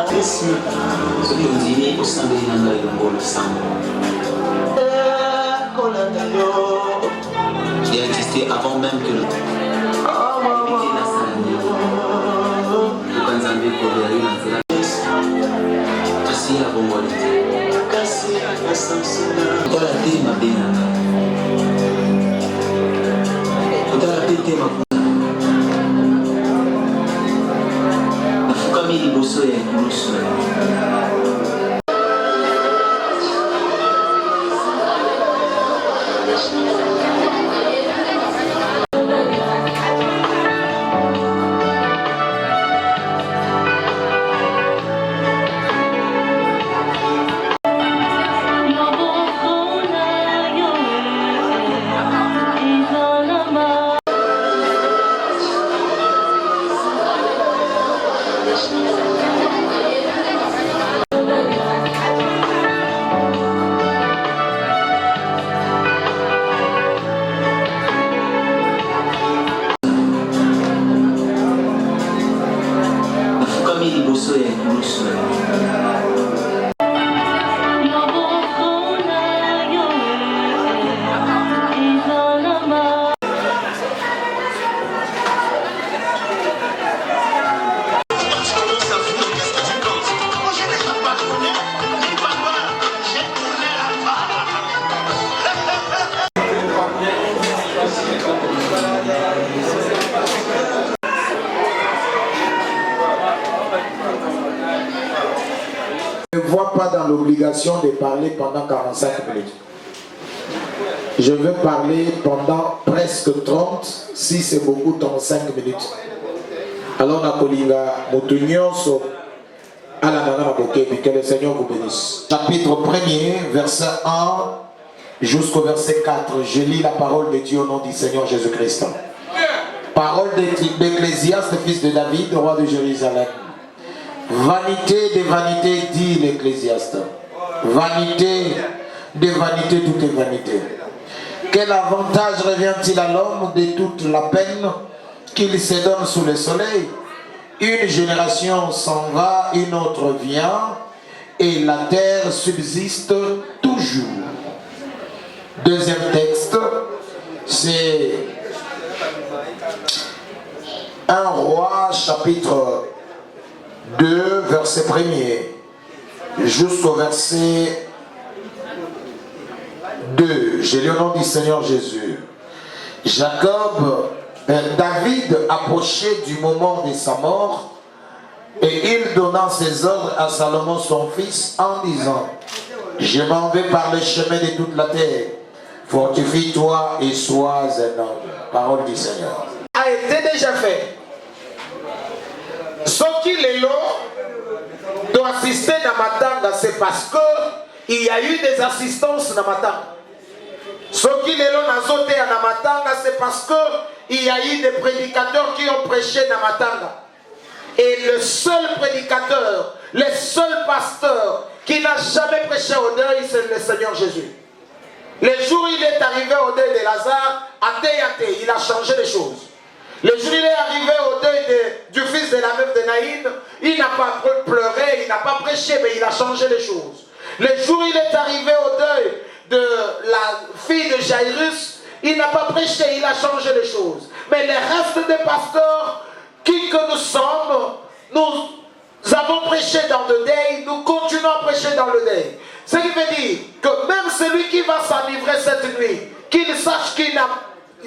Ce qui nous dit au sein de l'Inanda et le le sang. Qui a existé avant même que le Je ne vois pas dans l'obligation de parler pendant 45 minutes. Je veux parler pendant presque 30, si c'est beaucoup, 35 minutes. Alors, Nakolinga Moutunios, que le Seigneur vous bénisse. Chapitre 1er, verset 1 jusqu'au verset 4. Je lis la parole de Dieu au nom du Seigneur Jésus-Christ. Parole d'Ecclésiaste, fils de David, roi de Jérusalem. Vanité des vanités, dit l'Ecclésiaste. Vanité des vanités, tout est vanité. Quel avantage revient-il à l'homme de toute la peine qu'il se donne sous le soleil? Une génération s'en va, une autre vient, et la terre subsiste toujours. Deuxième texte, c'est 1 Roi, chapitre 2, verset 1er, jusqu'au verset 2. J'ai le nom du Seigneur Jésus. David approchait du moment de sa mort et il donna ses ordres à Salomon son fils en disant: je m'en vais par le chemin de toute la terre. Fortifie-toi et sois un homme. Parole du Seigneur. A été déjà fait. Ce qui est là doit assister dans ma tanga, c'est parce qu'il y a eu des assistances dans ma tanga. Ce qui est là dans ma tanga, c'est parce qu'il y a eu des prédicateurs qui ont prêché dans ma tanga. Et le seul prédicateur, le seul pasteur qui n'a jamais prêché au deuil, c'est le Seigneur Jésus. Le jour où il est arrivé au deuil de Lazare, il a changé les choses. Le jour où il est arrivé au deuil du fils de la veuve de Naïm, il n'a pas pleuré, il n'a pas prêché, mais il a changé les choses. Le jour où il est arrivé au deuil de la fille de Jairus, il n'a pas prêché, il a changé les choses. Mais les restes des pasteurs, qui que nous sommes, nous avons prêché dans le deuil, nous continuons à prêcher dans le deuil. Ce qui veut dire que même celui qui va s'enivrer cette nuit, qu'il sache qu'il n'a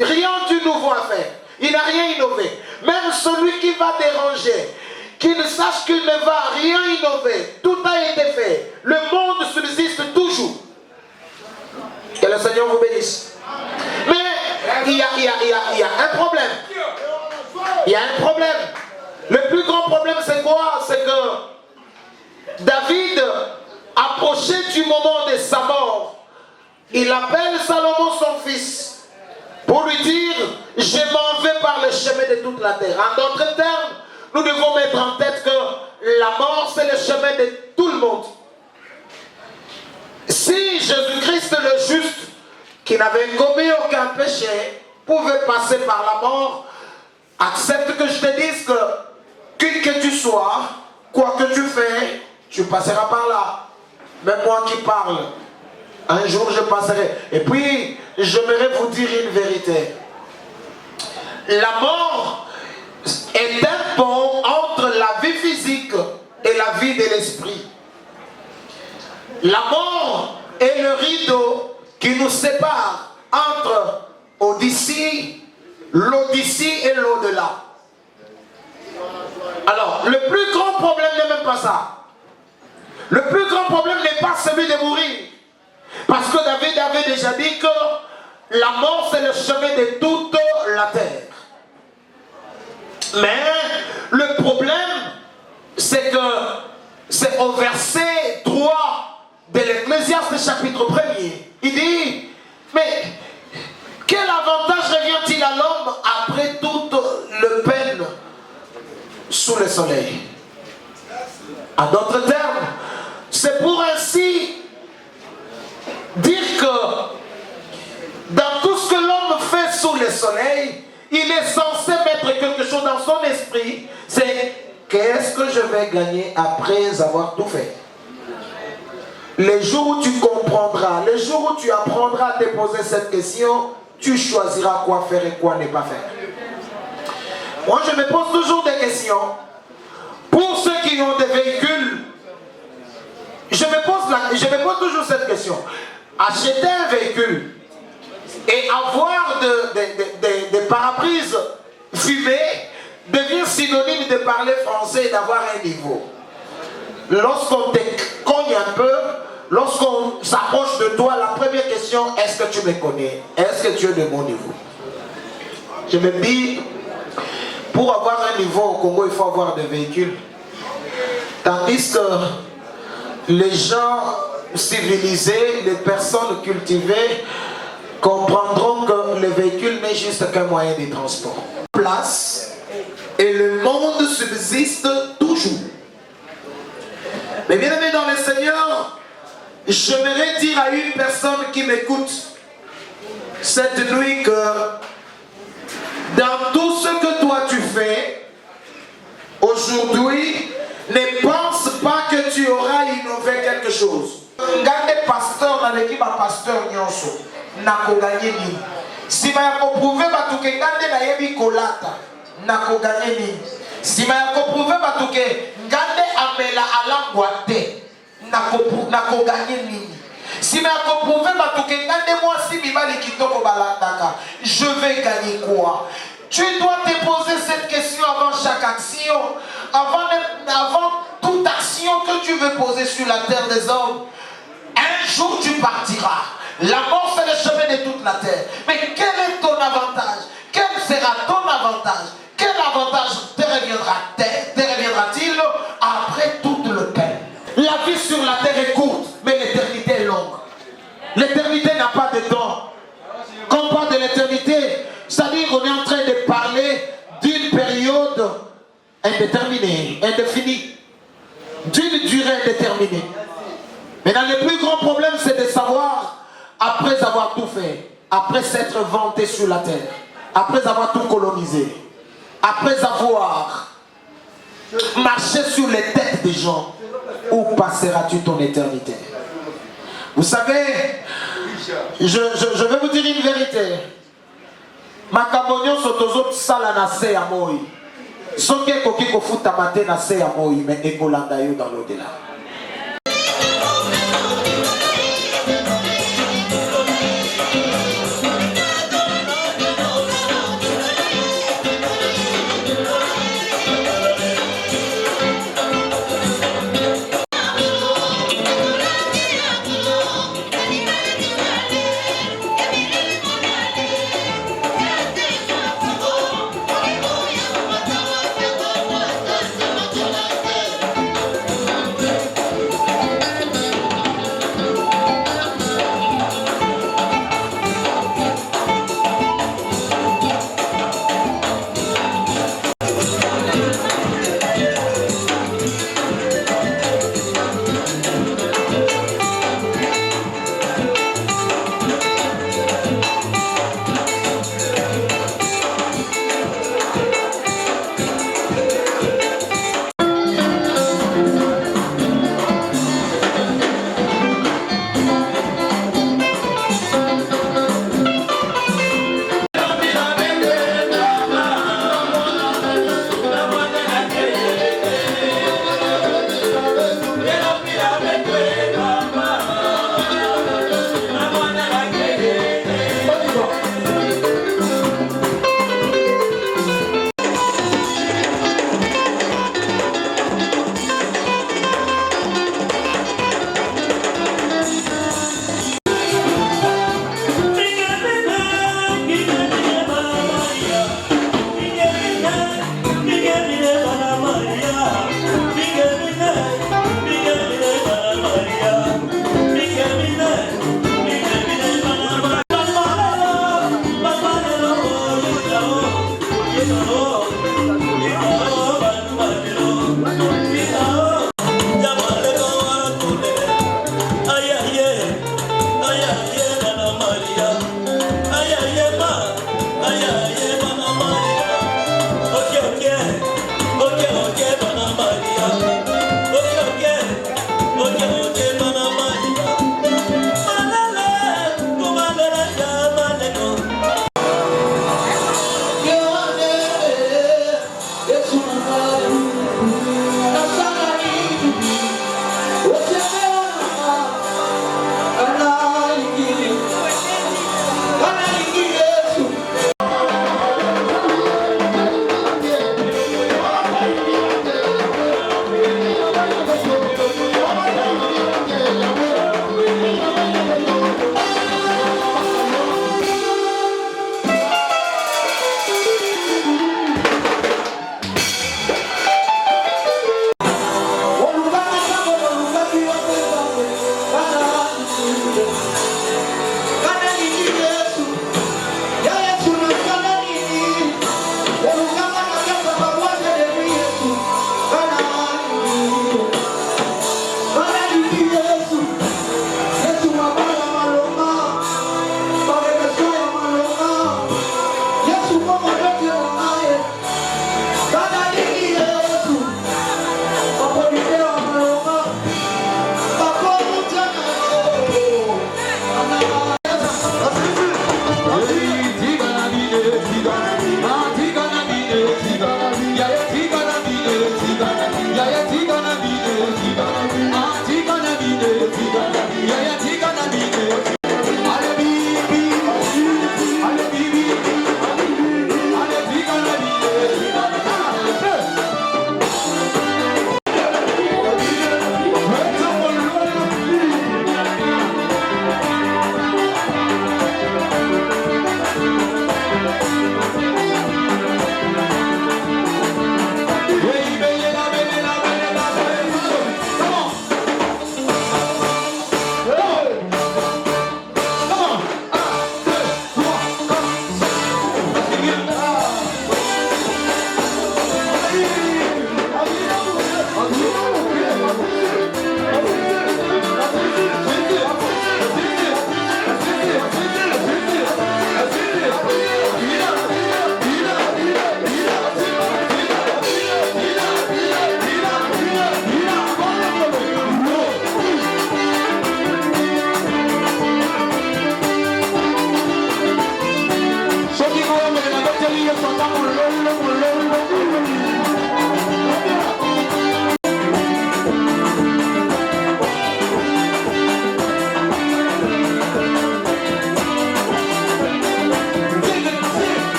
rien du nouveau à faire. Il n'a rien innové. Même celui qui va déranger, qu'il sache qu'il ne va rien innover. Tout a été fait. Le monde subsiste toujours. Que le Seigneur vous bénisse. Mais il y a un problème. Il y a un problème. Le plus grand problème, c'est quoi? C'est que David approchait du moment de sa mort. Il appelle Salomon son fils pour lui dire: je m'en vais par le chemin de toute la terre. En d'autres termes, nous devons mettre en tête que la mort, c'est le chemin de tout le monde. Si Jésus-Christ le juste, qui n'avait commis aucun péché, pouvait passer par la mort, accepte que je te dise que, qui que tu sois, quoi que tu fais, tu passeras par là. Même moi qui parle, un jour je passerai. Et puis, j'aimerais vous dire une vérité. La mort est un pont entre la vie physique et la vie de l'esprit. La mort est le rideau qui nous sépare entre l'Odyssée et l'au-delà. Alors, le plus grand problème n'est même pas ça. Le plus grand problème n'est pas celui de mourir. Parce que David avait déjà dit que la mort c'est le chemin de toute la terre. Mais le problème, c'est que c'est au verset 3 de l'Ecclésiaste chapitre 1er. Il dit, mais quel avantage revient-il à l'homme après toute le peine sous le soleil? En d'autres termes, c'est pour ainsi dire que dans tout ce que l'homme fait sous le soleil, il est censé mettre quelque chose dans son esprit, c'est qu'est-ce que je vais gagner après avoir tout fait? Les jours où tu comprendras, les jours où tu apprendras à te poser cette question, tu choisiras quoi faire et quoi ne pas faire. Moi, je me pose toujours des questions. Pour ceux qui ont des véhicules, je me pose toujours cette question. Acheter un véhicule et avoir des pare-brises fumés devient synonyme de parler français et d'avoir un niveau. Lorsqu'on te cogne un peu, lorsqu'on s'approche de toi, la première question, est-ce que tu me connais? Est-ce que tu es de mon niveau? Je me dis, pour avoir un niveau au Congo, il faut avoir des véhicules. Tandis que les gens civilisés, les personnes cultivées, comprendront que le véhicule n'est juste qu'un moyen de transport. Place et le monde subsiste toujours. Mais bien aimé dans le Seigneur, j'aimerais dire à une personne qui m'écoute cette nuit que dans tout ce que toi tu fais aujourd'hui, ne pense pas que tu auras innové quelque chose. Ngande pasteur dans l'équipe à pasteur nyonso nako gagner nini. Si ma yako prouver batuke ngande na yebi kolata nako gagner nini. Si ma yako prouver batuke ngande amela alangwa te nako gagner nini. Si ma yako prouver batuke ngande moi si mibali kitoko balandaka, je vais gagner quoi? Tu dois te poser cette question avant chaque action, avant toute action que tu veux poser sur la terre des hommes. Un jour tu partiras. La mort c'est le chemin de toute la terre. Mais quel est ton avantage? Quel sera ton avantage? Quel avantage te reviendra-t-il après toute le peine? La vie sur la terre est courte, mais l'éternité est longue. L'éternité n'a pas de temps. Quand on parle de l'éternité, c'est-à-dire qu'on est en train de parler d'une période indéterminée, indéfinie, d'une durée indéterminée. Mais dans le plus grand problème, c'est de savoir, après avoir tout fait, après s'être vanté sur la terre, après avoir tout colonisé, après avoir marché sur les têtes des gens, où passeras-tu ton éternité? Vous savez, je vais vous dire une vérité. Makabonyo sotozo sala na se ya moi. Soki koki kofuta mate na se ya moi, mais ekolanda yo dans l'au-delà.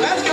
Ayanda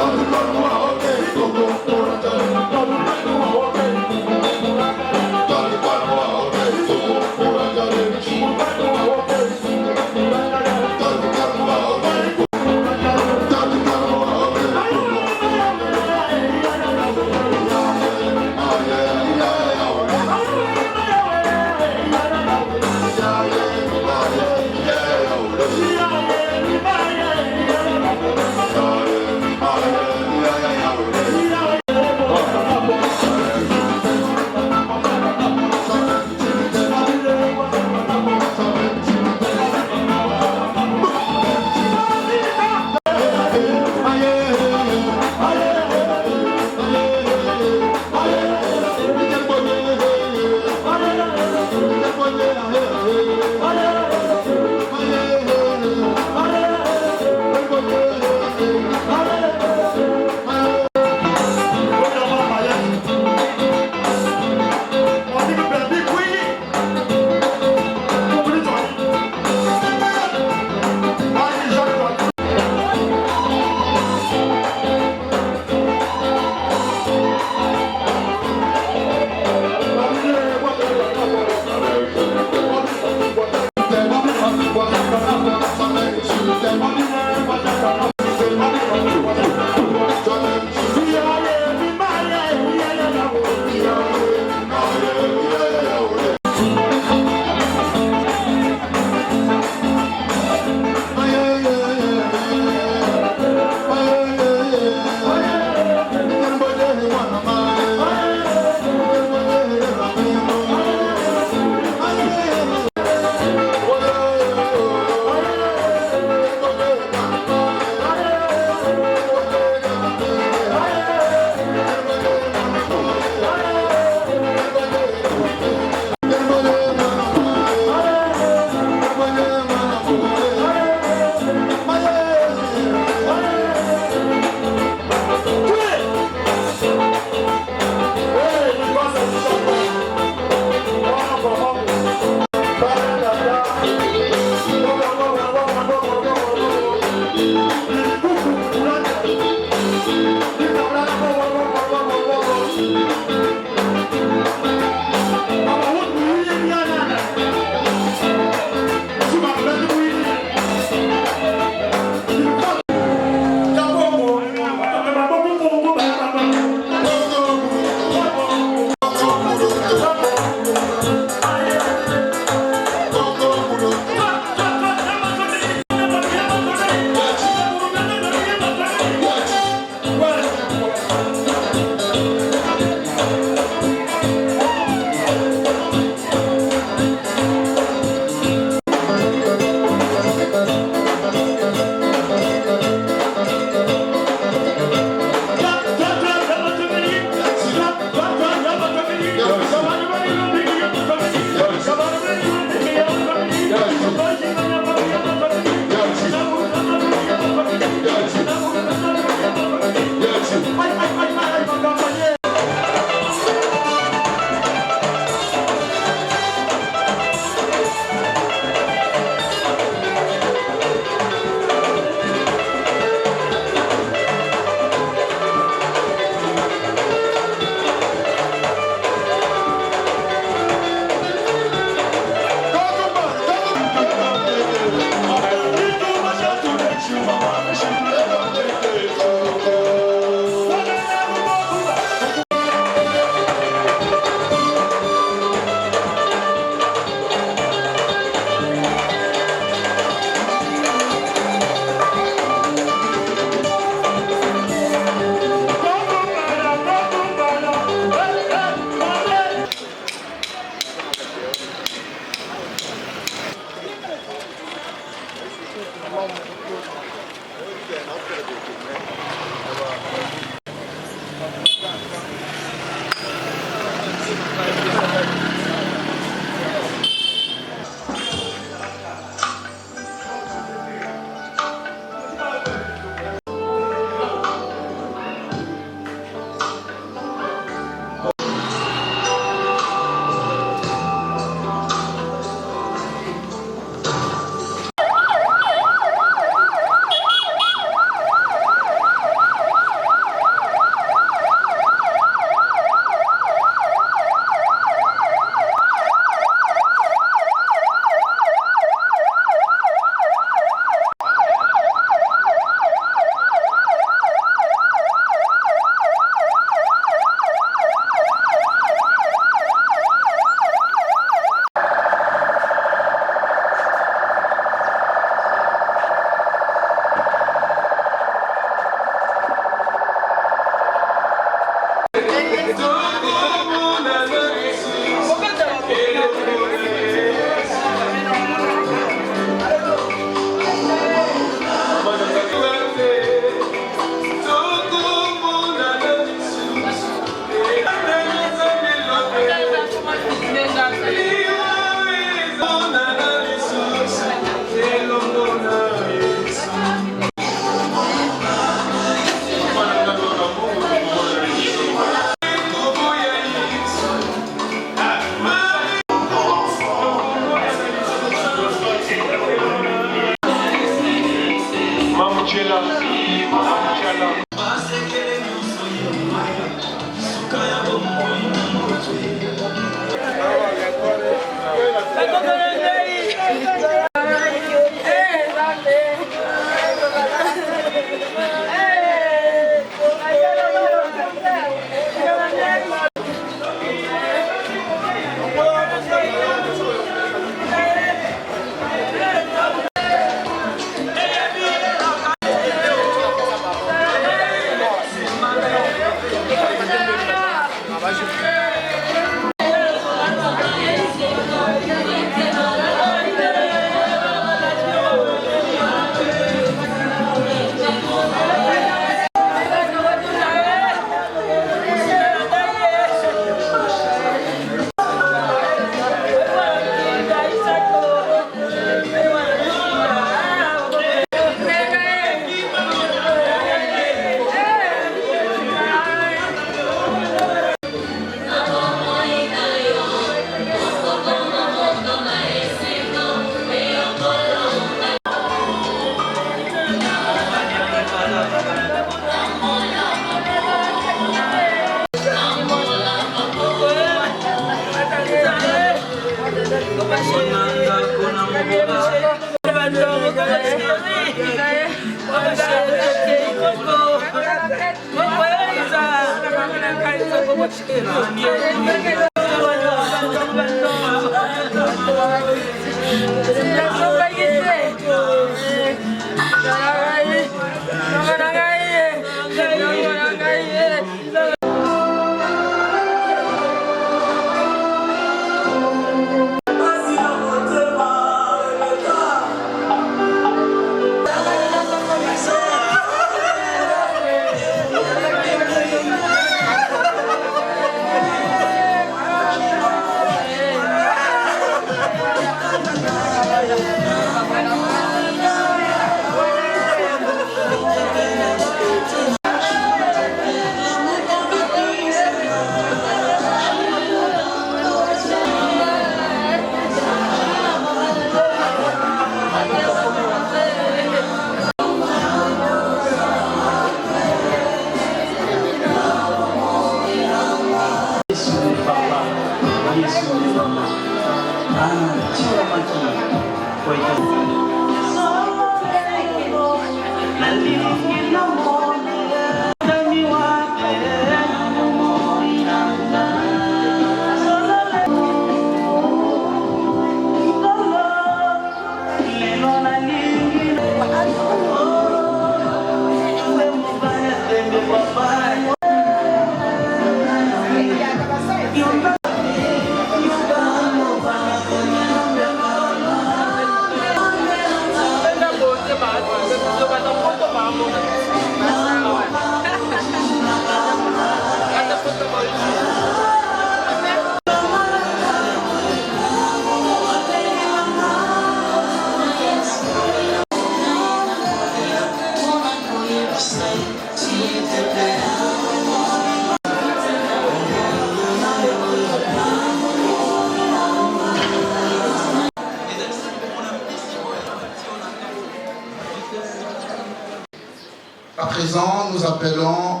À présent, nous appelons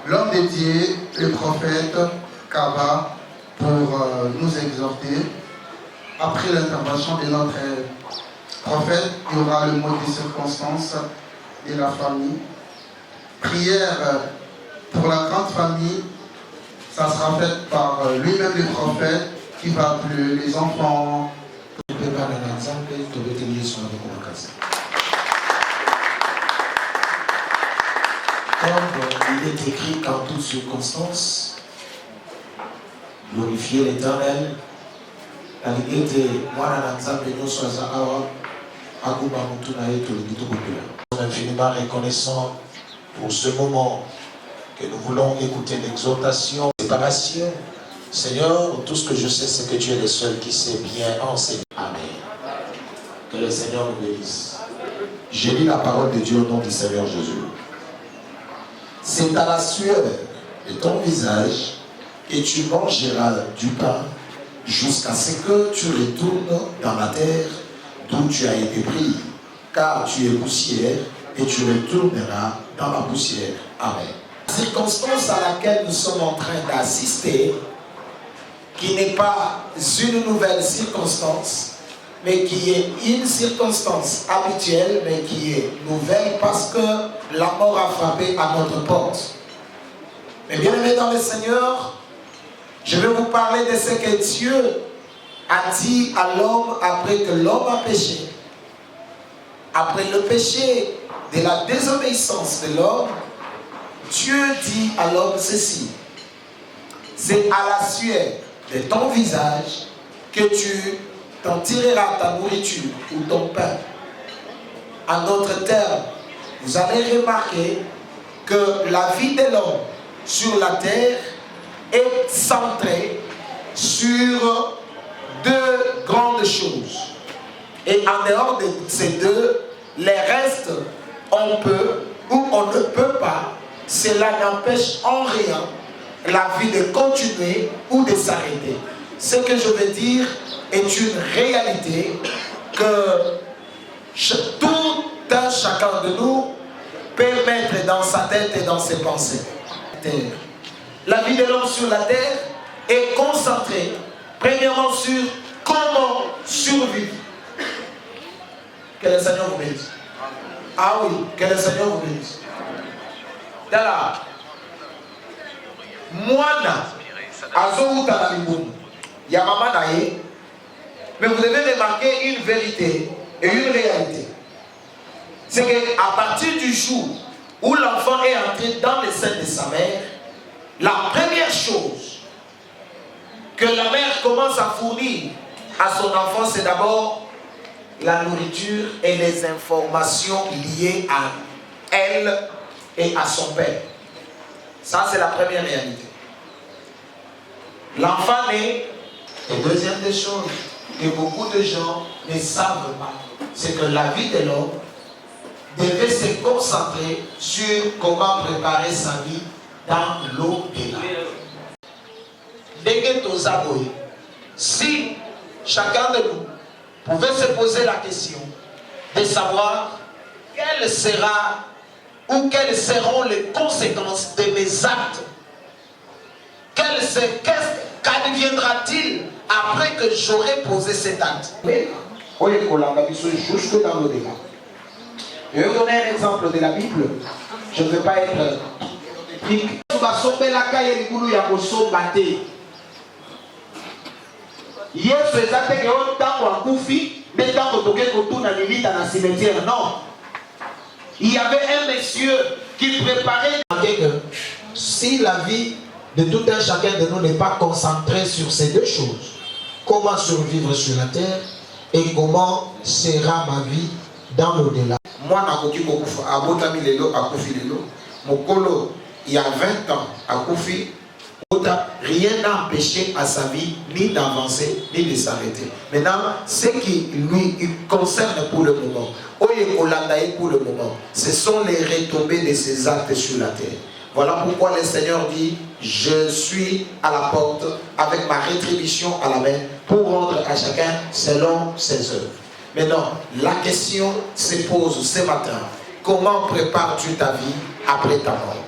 l'homme dédié, le prophète Kaba, pour nous exhorter. Après l'intervention de notre prophète, il y aura le mot des circonstances de la famille. Prière pour la grande famille, ça sera fait par lui-même le prophète qui va appeler les enfants. Comme il est écrit en toutes circonstances, glorifier l'Éternel, on est infiniment reconnaissant pour ce moment que nous voulons écouter l'exhortation, séparation. Seigneur, tout ce que je sais, c'est que tu es le seul qui sait bien enseigner. Amen. Que le Seigneur nous bénisse. J'ai lu la parole de Dieu au nom du Seigneur Jésus. C'est à la sueur de ton visage que tu mangeras du pain jusqu'à ce que tu retournes dans la terre d'où tu as été pris. Car tu es poussière et tu retourneras dans la poussière. Amen. circonstance à laquelle nous sommes en train d'assister, qui n'est pas une nouvelle circonstance, mais qui est une circonstance habituelle, mais qui est nouvelle parce que la mort a frappé à notre porte. Mais bien aimés dans le Seigneur, je vais vous parler de ce que Dieu a dit à l'homme après que l'homme a péché. Après le péché de la désobéissance de l'homme, Dieu dit à l'homme ceci: c'est à la sueur de ton visage que tu t'en tireras ta nourriture ou ton pain. En d'autres termes, vous allez remarquer que la vie de l'homme sur la terre est centrée sur deux grandes choses. Et en dehors de ces deux, les restes, on peut ou on ne peut pas. Cela n'empêche en rien la vie de continuer ou de s'arrêter. Ce que je veux dire est une réalité que tout un chacun de nous peut mettre dans sa tête et dans ses pensées. La vie de l'homme sur la terre est concentrée premièrement sur comment survivre. Que le Seigneur vous bénisse. Ah oui, que le Seigneur vous bénisse. Dala, Moana, Azouta na Liboum, Yamama Naye, mais vous devez remarquer une vérité et une réalité. C'est qu'à partir du jour où l'enfant est entré dans les seins de sa mère, la première chose que la mère commence à fournir à son enfant, c'est d'abord la nourriture et les informations liées à elle et à son père. Ça, c'est la première réalité. L'enfant naît. Et deuxième des choses que beaucoup de gens ne savent pas, c'est que la vie de l'homme devait se concentrer sur comment préparer sa vie dans l'au-delà. Si chacun de nous pouvait se poser la question de savoir quelle sera ou quelles seront les conséquences de mes actes, qu'adviendra-t-il après que j'aurai posé cet acte? Jusque dans l'au-delà. Je vais vous donner un exemple de la Bible. Je ne veux pas être épique. Yesu ezate ke o tango akufi nde tango toke kotuna lilita na cimetière. Non, il y avait un monsieur qui préparait que si la vie de tout un chacun de nous n'est pas concentrée sur ces deux choses, comment survivre sur la terre et comment sera ma vie dans l'au-delà. Moi nakoki kokufa abotami lelo akufi lelo mokolo il y a 20 ans akufi. Rien n'a empêché à sa vie ni d'avancer ni de s'arrêter. Maintenant, ce qui lui concerne pour le moment, pour le moment, ce sont les retombées de ses actes sur la terre. Voilà pourquoi le Seigneur dit: je suis à la porte avec ma rétribution à la main pour rendre à chacun selon ses œuvres. Maintenant, la question se pose ce matin: comment prépares-tu ta vie après ta mort?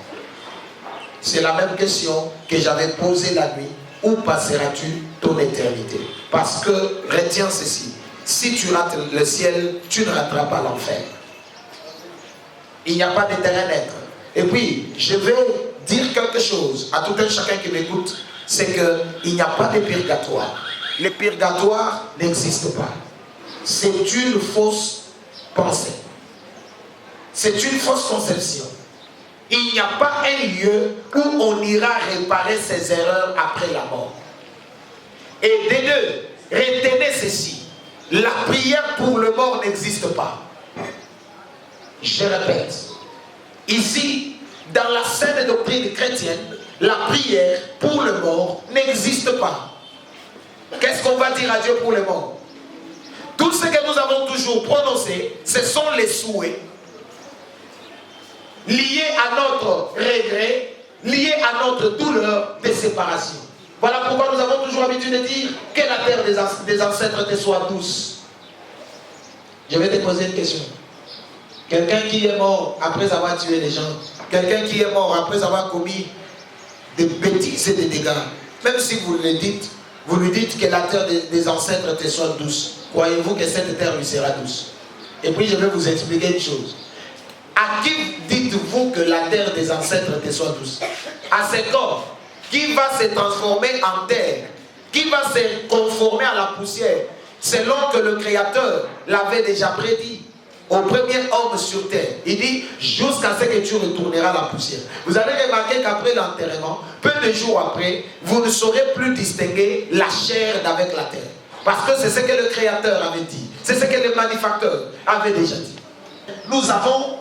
C'est la même question que j'avais posée la nuit. Où passeras-tu ton éternité? Parce que, retiens ceci, si tu rates le ciel, tu ne rateras pas l'enfer. Il n'y a pas d'éternel. Et puis, je vais dire quelque chose à tout un chacun qui m'écoute, c'est qu'il n'y a pas de purgatoire. Le purgatoire n'existe pas. C'est une fausse pensée. C'est une fausse conception. Il n'y a pas un lieu où on ira réparer ses erreurs après la mort. Et des deux, retenez ceci: la prière pour le mort n'existe pas. Je répète, ici, dans la saine doctrine chrétienne, la prière pour le mort n'existe pas. Qu'est-ce qu'on va dire à Dieu pour le mort? Tout ce que nous avons toujours prononcé, ce sont les souhaits liés à notre regret, liés à notre douleur de séparation. Voilà pourquoi nous avons toujours l'habitude de dire que la terre des ancêtres te soit douce. Je vais te poser une question. Quelqu'un qui est mort après avoir tué les gens, quelqu'un qui est mort après avoir commis des bêtises et des dégâts, même si vous lui dites que la terre des ancêtres te soit douce, croyez-vous que cette terre lui sera douce? Et puis je vais vous expliquer une chose. À qui dites-vous que la terre des ancêtres te soit douce? À ce corps qui va se transformer en terre, qui va se conformer à la poussière, selon que le Créateur l'avait déjà prédit au premier homme sur terre. Il dit, jusqu'à ce que tu retourneras à la poussière. Vous allez remarquer qu'après l'enterrement, peu de jours après, vous ne saurez plus distinguer la chair d'avec la terre. Parce que c'est ce que le Créateur avait dit. C'est ce que le manufacteur avait déjà dit. Nous avons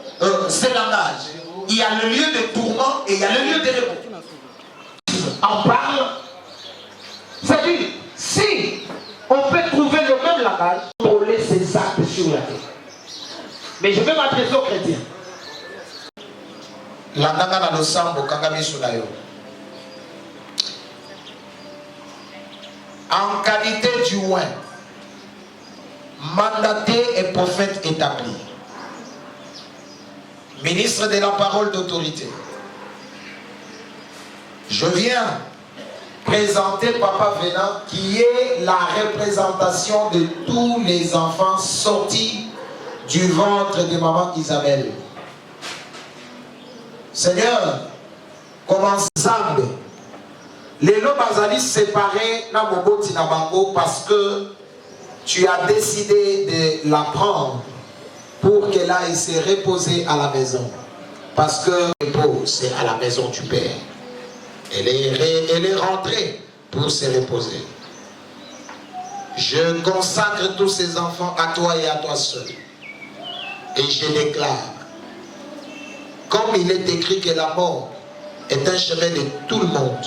ce langage. Il y a le lieu de tourment et il y a le lieu de repos. On parle. C'est-à-dire, si on peut trouver le même langage, contrôler ses actes sur la terre. Mais je vais m'adresser aux chrétiens. En qualité du oint, mandaté et prophète établi, ministre de la parole d'autorité, je viens présenter Papa Venant qui est la représentation de tous les enfants sortis du ventre de maman Isabelle. Seigneur, commence ensemble. Les lots bazali séparés na moboti na bango parce que tu as décidé de la prendre pour qu'elle aille se reposer à la maison. Parce que le repos, c'est à la maison du Père. Elle est rentrée pour se reposer. Je consacre tous ces enfants à toi et à toi seul. Et je déclare, comme il est écrit que la mort est un chemin de tout le monde,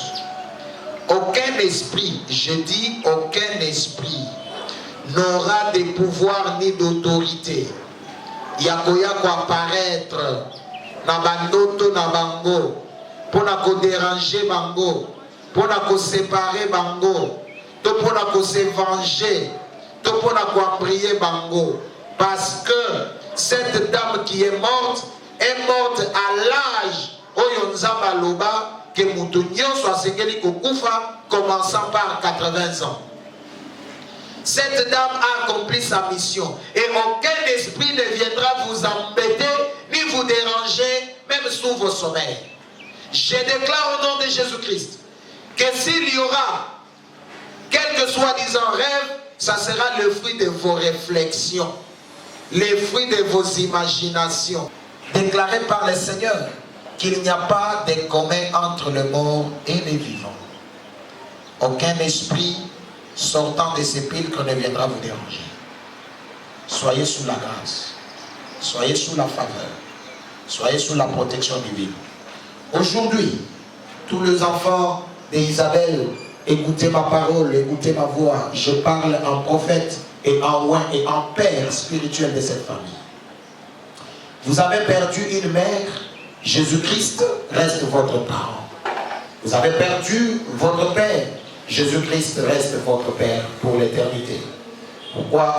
aucun esprit, je dis aucun esprit, n'aura de pouvoir ni d'autorité. Yakoya ko apparaître na bandoto na bango, pour na déranger bango, pour na séparer bango, pour na se venger, pour na prier bango, parce que cette dame qui est morte à l'âge oyo nzamba loba que mutu nyonso asengeli kokufa commençant par 80 ans. Cette dame a accompli sa mission et aucun esprit ne viendra vous embêter ni vous déranger même sous vos sommeils. Je déclare au nom de Jésus-Christ que s'il y aura quelque soi-disant rêve, ça sera le fruit de vos réflexions, les fruits de vos imaginations. Déclaré par le Seigneur qu'il n'y a pas de commun entre le mort et les vivants. Aucun esprit sortant des sépulcres ne viendra vous déranger. Soyez sous la grâce, soyez sous la faveur, soyez sous la protection divine. Aujourd'hui, tous les enfants d'Isabelle, écoutez ma parole, écoutez ma voix. Je parle en prophète et en oint et en père spirituel de cette famille. Vous avez perdu une mère, Jésus-Christ reste votre parent. Vous avez perdu votre père, Jésus-Christ reste votre père pour l'éternité.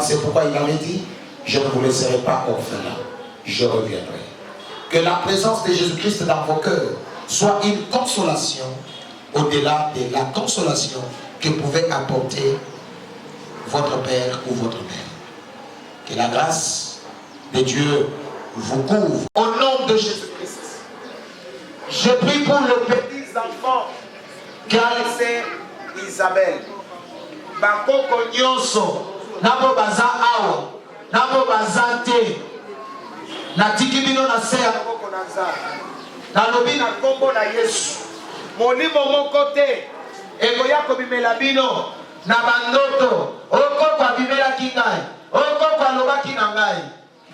C'est pourquoi il avait dit, je ne vous laisserai pas orphelin, je reviendrai. Que la présence de Jésus-Christ dans vos cœurs soit une consolation au-delà de la consolation que pouvait apporter votre père ou votre mère. Que la grâce de Dieu vous couvre. Au nom de Jésus-Christ, je prie pour les petits enfants qu'a laissé Isabelle. Bakoko nyonso, nabo baza awa, nabo baza te. Natiki bino na se ya bakoko na nzambe. Nalobi na kombo na Yesu. Molimo moko te ekoya kobimela bino na bandoto. Okoko abimelaki ngai, okoko alobaki na ngai.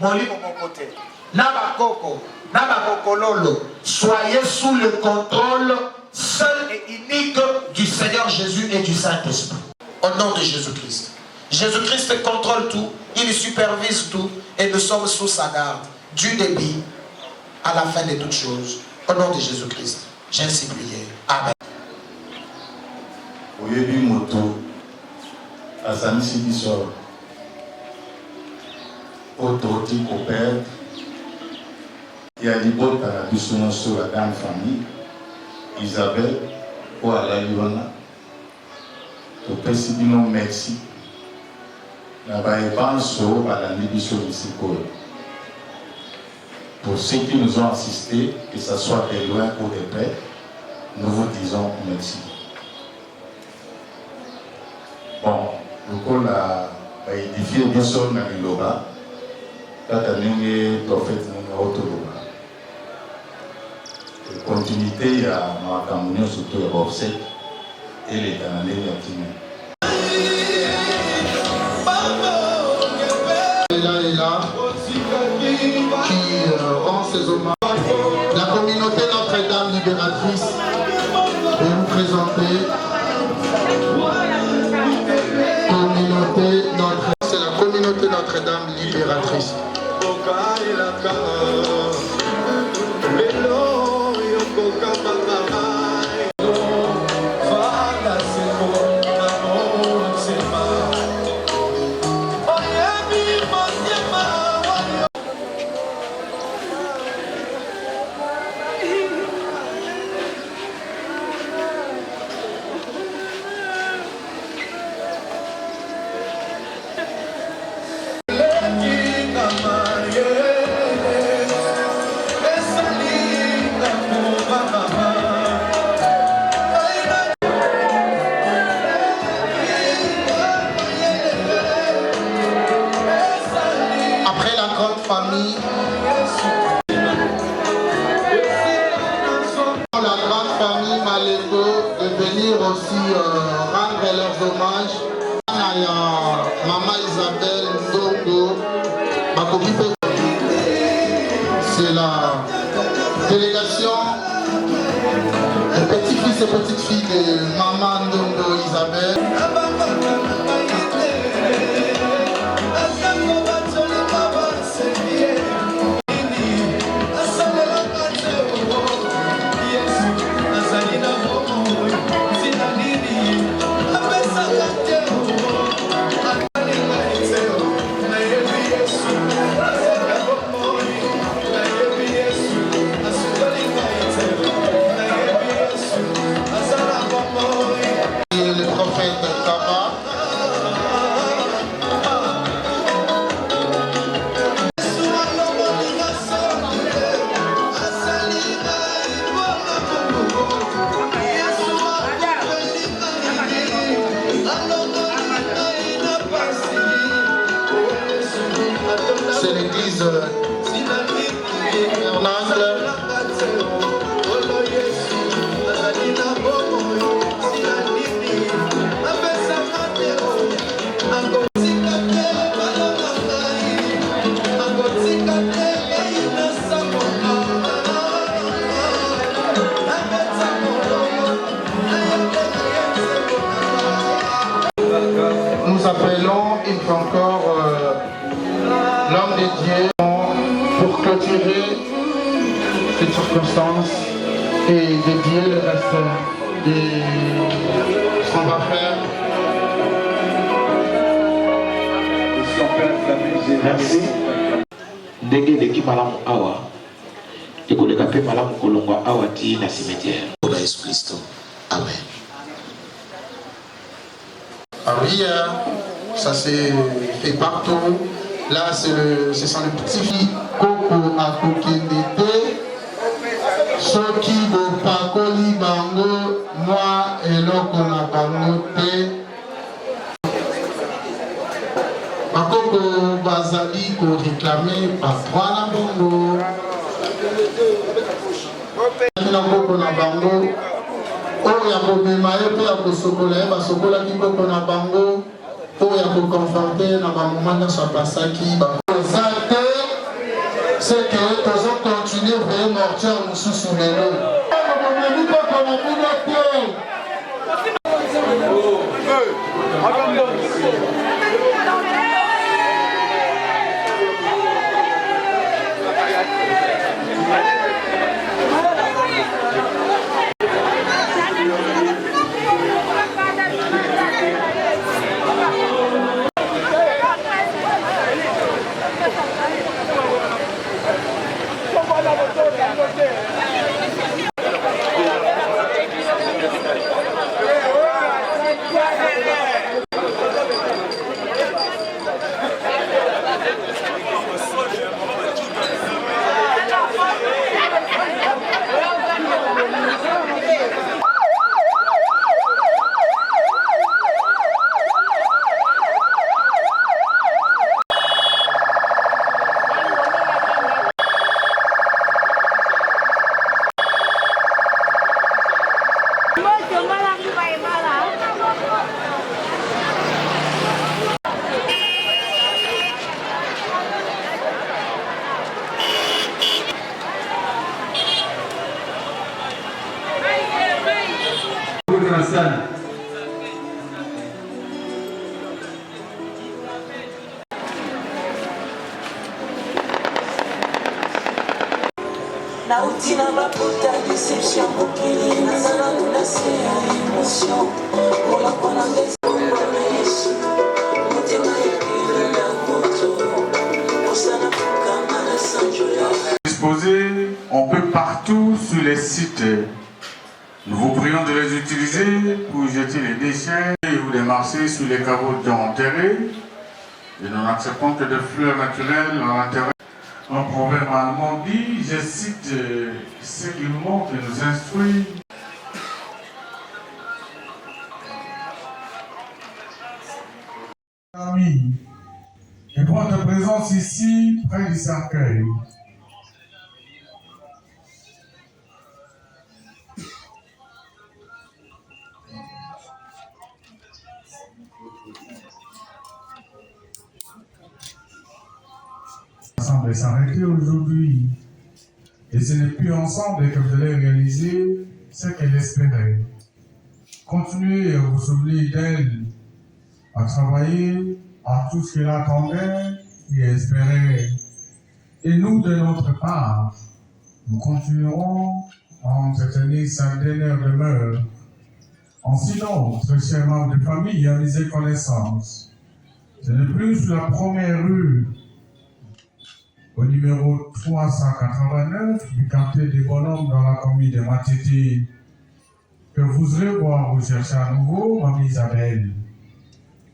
Molimo moko te. Na bakoko, na bakokololo, soyez sous le contrôle seul et unique du Seigneur Jésus et du Saint-Esprit. Au nom de Jésus-Christ. Jésus-Christ contrôle tout, il supervise tout et nous sommes sous sa garde. Du début à la fin de toutes choses. Au nom de Jésus-Christ, j'ai ainsi prié. Amen. Oyebi moto asanisi biso ototi koperdre Il y a des bottes à la douceur sur la grande famille. Isabelle, ou à la Liona. Au président, merci. La réponse à la Libye de pour ceux qui nous ont assistés, que ce soit de loin ou de près, nous vous disons merci. Bon, le coup a édifié bien sûr dans le Loba, quand le prophète nous a autoloba. La continuité, il y a ma communion surtout à Borset et les Canadiens à Timé. Et là, qui rend ses hommages. La communauté Notre-Dame libératrice de vous présenter. C'est la communauté Notre-Dame libératrice. Aussi rendre leurs hommages à Maman Isabelle Ndongo. C'est la délégation des petits-fils et petites-filles de Maman Ndongo Isabelle. C'est l'église nous appelons une fois encore l'homme de Dieu pour clôturer cette circonstance et dédier le reste de ce qu'on va faire. Merci. Ndenge leki malamu awa ekoleka pe malamu kolongwa awa ti na cimetière. Pour Jésus Christ. Amen. Ah oui, ça s'est fait partout. Là, ce sont les petits filles Coco à Kokendete. Ceux qui vont pas coli bango, moi et l'autre on a bango te. Bakoko bazali ko réclamer par trois na bango. Na Coco na bango. Oyo ya kobema ye mpe ya kosokola ye basokolaki Koko na bango. Oyo ya koconforte na bamoma nyonso apasaki bakoza te. C'est que tozo continuer veye mortière mosusu lelo omemi Koko na bino te. Nautina baputa déception mokili nazala menacé ya émotion kola mpona ndezaoyesu motema ekili ya moto osala kokanga na sanjo ya Disposés un peu partout sur les sites. Nous vous prions de les utiliser pour jeter les déchets ou les marcher sur les caveaux déjà enterrés. Et nous n'acceptons que des fleurs naturelles en intérêt. Un proverbe allemand dit, je cite ce qu'il montre et nous instruit. Ami, et prends ta présence ici, près du cercueil. Ensemble s'arrêter aujourd'hui. Et ce n'est plus ensemble que vous allez réaliser ce qu'elle espérait. Continuez à vous souvenir d'elle, à travailler à tout ce qu'elle attendait et espérait. Et nous, de notre part, nous continuerons à entretenir sa dernière demeure. Ainsi donc, très chers membres de famille, avisez connaissance. Ce n'est plus sur la première rue, au numéro 389 du quartier des Bonhommes dans la commune de Matiti, que vous irez voir vous chercher à nouveau Mamie Isabelle.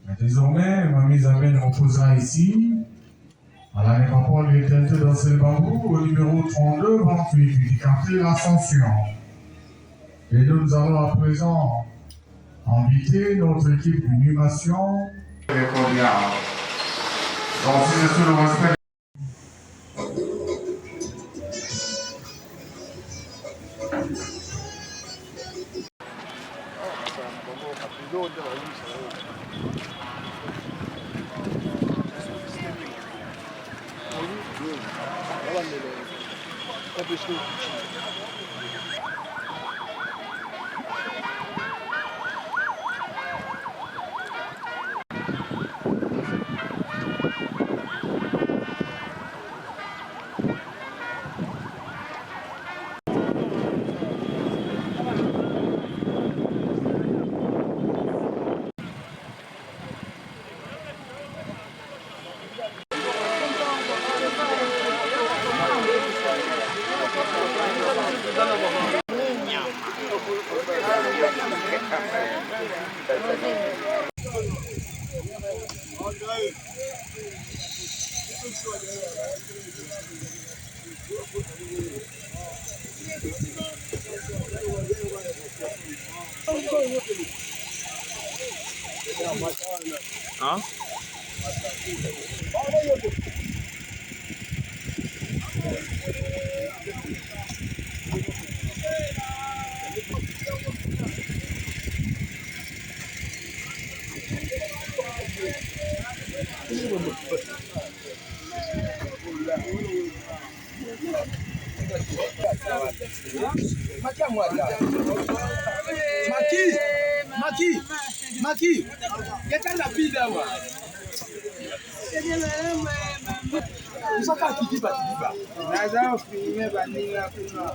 Mais désormais, Mamie Isabelle reposera ici, à la nécropole de l'éternité dans ce bambou, au numéro 3228 du quartier l'Ascension. Et nous allons à présent inviter notre équipe d'inhumation et cordiale. Donc, si je suis le respect. Hein? Maki, get on the pizza one. Usaka kidiba. Naza ofime banila kuna.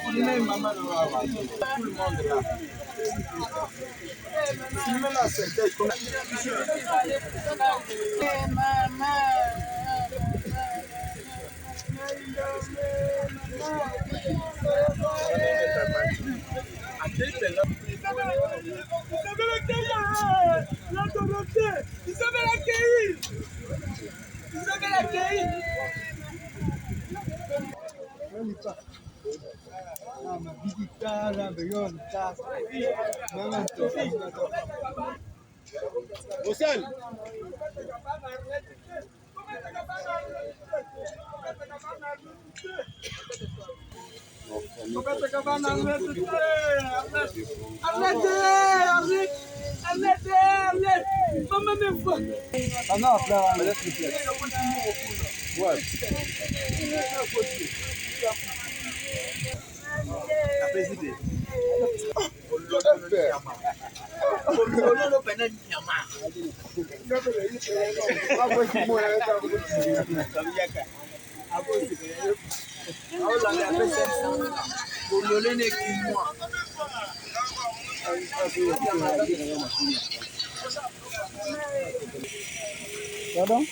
Filmer maman de Wawa. Tout le monde là. Filmer la cercueil. Pardon?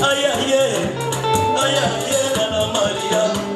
Ay, ay, ay, ay, ay, ay, María.